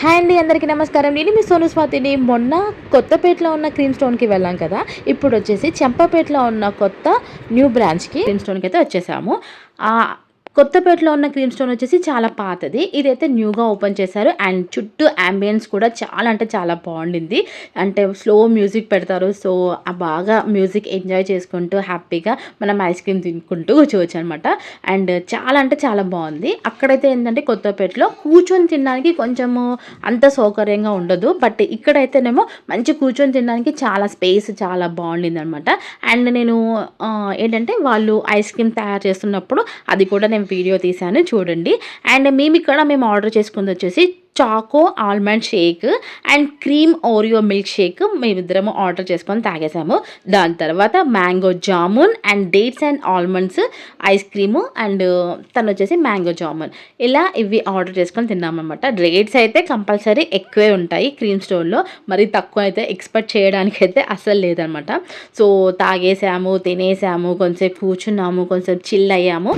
Hi అండి, అందరికీ నమస్కారం. నేను మీ సోను స్వాతిని. మొన్న కొత్తపేటలో ఉన్న క్రీమ్ స్టోన్కి వెళ్ళాం కదా. ఇప్పుడు వచ్చేసి చెంపపేటలో ఉన్న కొత్త న్యూ బ్రాంచ్కి క్రీమ్ స్టోన్కి అయితే వచ్చేసాము. కొత్తపేటలో ఉన్న క్రీమ్ స్టోన్ వచ్చేసి చాలా పాతది. ఇదైతే న్యూగా ఓపెన్ చేశారు. అండ్ చుట్టూ అంబియన్స్ కూడా చాలా అంటే చాలా బాగుండింది. అంటే స్లో మ్యూజిక్ పెడతారు. సో బాగా మ్యూజిక్ ఎంజాయ్ చేసుకుంటూ హ్యాపీగా మనం ఐస్ క్రీమ్ తినుకుంటూ కూర్చోవచ్చు అనమాట. అండ్ చాలా అంటే చాలా బాగుంది. అక్కడైతే ఏంటంటే కొత్తపేటలో కూర్చొని తినడానికి కొంచెము అంత సౌకర్యంగా ఉండదు. బట్ ఇక్కడైతేనేమో మంచి కూర్చొని తినడానికి చాలా స్పేస్ చాలా బాగుండింది అనమాట. అండ్ నేను ఏంటంటే వాళ్ళు ఐస్ క్రీమ్ తయారు చేస్తున్నప్పుడు అది కూడా నేను వీడియో తీశాను, చూడండి. అండ్ మేము ఆర్డర్ చేసుకుంది వచ్చేసి choco almond shake and cream Oreo milk shake మేమిద్దరము ఆర్డర్ చేసుకొని తాగేసాము. దాని తర్వాత mango jamun and dates and almonds ice cream and తను వచ్చేసి మ్యాంగో జామున్, ఇలా ఇవి ఆర్డర్ చేసుకొని తిన్నామన్నమాట. రేట్స్ అయితే కంపల్సరీ ఎక్కువే ఉంటాయి క్రీమ్ స్టోర్లో, మరి తక్కువ అయితే ఎక్స్పెక్ట్ చేయడానికి అయితే అస్సలు లేదనమాట. సో తాగేసాము, తినేసాము, కొంచెంసేపు కూర్చున్నాము, కొంచెం చిల్ అయ్యాము.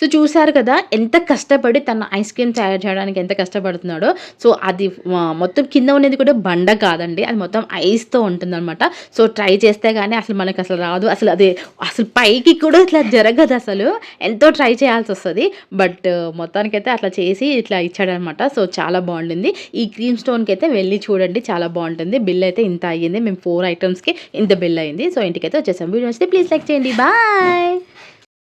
సో చూసారు కదా ఎంత కష్టపడి తన ఐస్ క్రీమ్ తయారు చేయడానికి ఎంత కష్టపడుతున్నాడో. సో అది మొత్తం కింద ఉన్నది కూడా బండ కాదండి, అది మొత్తం ఐస్తో ఉంటుందన్నమాట. సో ట్రై చేస్తే కానీ అసలు మనకు అసలు రాదు, అసలు పైకి కూడా ఇట్లా జరగదు, అసలు ఎంతో ట్రై చేయాల్సి వస్తుంది. బట్ మొత్తానికైతే అట్లా చేసి ఇట్లా ఇచ్చాడనమాట. సో చాలా బాగుండింది. ఈ క్రీమ్ స్టోన్కి అయితే వెళ్ళి చూడండి, చాలా బాగుంటుంది. బిల్ అయితే ఇంత అయ్యింది, మేము 4 ఐటమ్స్కి ఇంత బిల్ అయింది. సో ఇంటికైతే వచ్చేసాం. వీడియో వస్తే ప్లీజ్ లైక్ చేయండి. బాయ్.